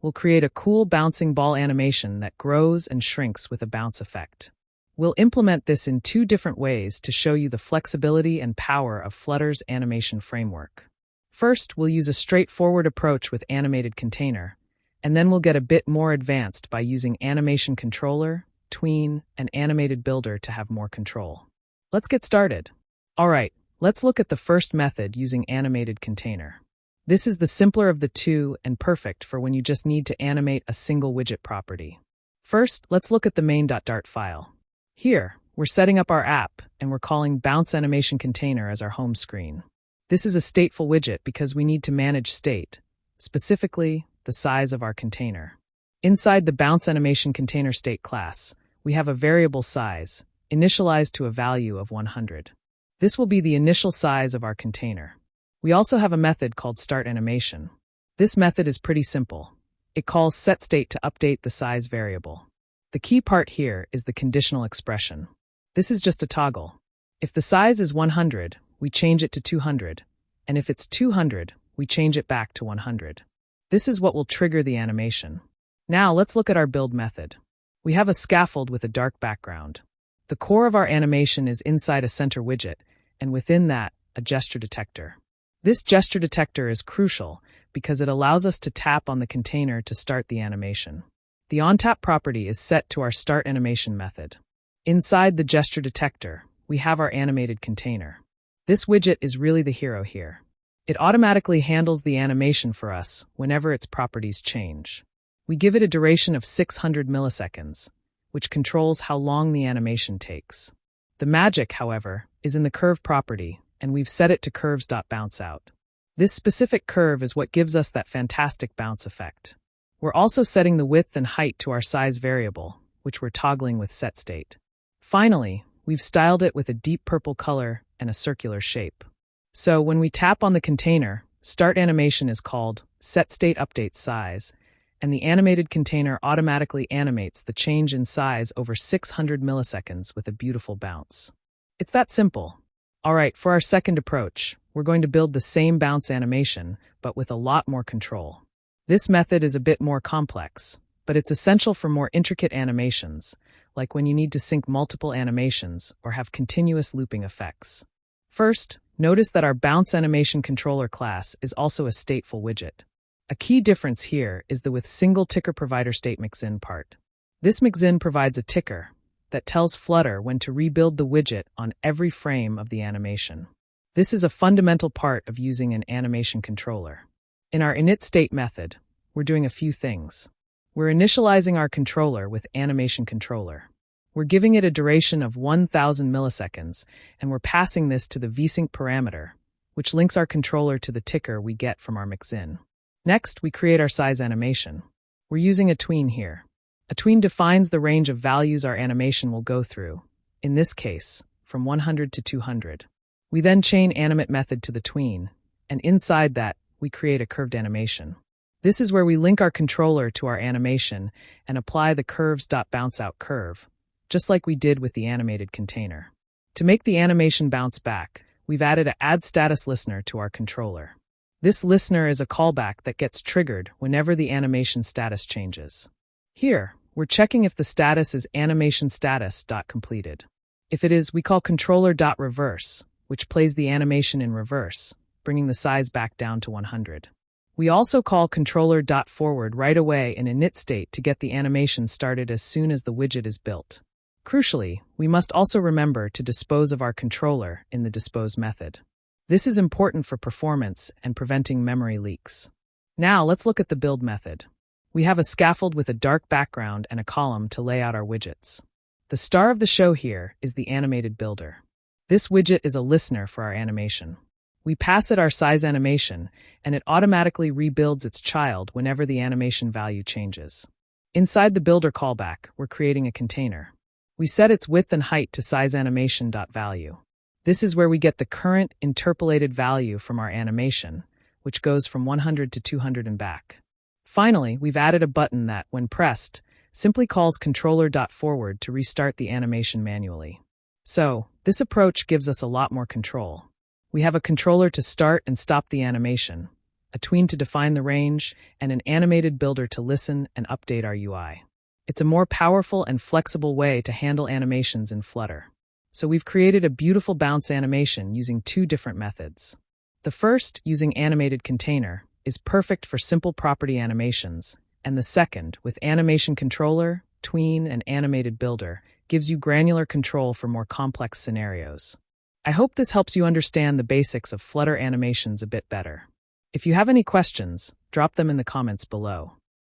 we'll create a cool bouncing ball animation that grows and shrinks with a bounce effect. We'll implement this in 2 different ways to show you the flexibility and power of Flutter's animation framework. First, we'll use a straightforward approach with AnimatedContainer, and then we'll get a bit more advanced by using AnimationController, Tween, and Animated Builder to have more control. Let's get started. All right, let's look at the first method using AnimatedContainer. This is the simpler of the 2 and perfect for when you just need to animate a single widget property. First, let's look at the main.dart file. Here, we're setting up our app, and we're calling Bounce AnimationContainer as our home screen. This is a stateful widget because we need to manage state, specifically the size of our container. Inside the Bounce AnimationContainer state class, we have a variable size, initialized to a value of 100. This will be the initial size of our container. We also have a method called startAnimation. This method is pretty simple. It calls setState to update the size variable. The key part here is the conditional expression. This is just a toggle. If the size is 100, we change it to 200, and if it's 200, we change it back to 100. This is what will trigger the animation. Now let's look at our build method. We have a scaffold with a dark background. The core of our animation is inside a center widget, and within that, a gesture detector. This gesture detector is crucial because it allows us to tap on the container to start the animation. The onTap property is set to our startAnimation method. Inside the gesture detector, we have our AnimatedContainer. This widget is really the hero here. It automatically handles the animation for us whenever its properties change. We give it a duration of 600 milliseconds, which controls how long the animation takes. The magic, however, is in the curve property, and we've set it to curves.bounceout. This specific curve is what gives us that fantastic bounce effect. We're also setting the width and height to our size variable, which we're toggling with setState. Finally, we've styled it with a deep purple color and a circular shape. So when we tap on the container, start animation is called setState updates size, and the AnimatedContainer automatically animates the change in size over 600 milliseconds with a beautiful bounce. It's that simple. All right, for our second approach, we're going to build the same bounce animation, but with a lot more control. This method is a bit more complex, but it's essential for more intricate animations, like when you need to sync multiple animations or have continuous looping effects. First, notice that our Bounce AnimationController class is also a stateful widget. A key difference here is the with single ticker provider state mixin part. This mixin provides a ticker that tells Flutter when to rebuild the widget on every frame of the animation. This is a fundamental part of using an animation controller. In our initState method, we're doing a few things. We're initializing our controller with AnimationController. We're giving it a duration of 1000 milliseconds, and we're passing this to the vsync parameter, which links our controller to the ticker we get from our mixin. Next, we create our size animation. We're using a tween here. A tween defines the range of values our animation will go through, in this case, from 100 to 200. We then chain animate method to the tween, and inside that, we create a curved animation. This is where we link our controller to our animation and apply the curves.bounceout curve, just like we did with the AnimatedContainer. To make the animation bounce back, we've added an add status listener to our controller. This listener is a callback that gets triggered whenever the animation status changes. Here, we're checking if the status is animationStatus.completed. If it is, we call controller.reverse, which plays the animation in reverse, bringing the size back down to 100. We also call controller.forward right away in initState to get the animation started as soon as the widget is built. Crucially, we must also remember to dispose of our controller in the dispose method. This is important for performance and preventing memory leaks. Now let's look at the build method. We have a scaffold with a dark background and a column to lay out our widgets. The star of the show here is the Animated Builder. This widget is a listener for our animation. We pass it our size animation, and it automatically rebuilds its child whenever the animation value changes. Inside the builder callback, we're creating a container. We set its width and height to sizeAnimation.value. This is where we get the current interpolated value from our animation, which goes from 100 to 200 and back. Finally, we've added a button that, when pressed, simply calls controller.forward to restart the animation manually. So, this approach gives us a lot more control. We have a controller to start and stop the animation, a tween to define the range, and an animated builder to listen and update our UI. It's a more powerful and flexible way to handle animations in Flutter. So we've created a beautiful bounce animation using two different methods. The first, using AnimatedContainer, is perfect for simple property animations, and the second, with AnimationController, tween, and animated builder, gives you granular control for more complex scenarios. I hope this helps you understand the basics of Flutter animations a bit better. If you have any questions, drop them in the comments below.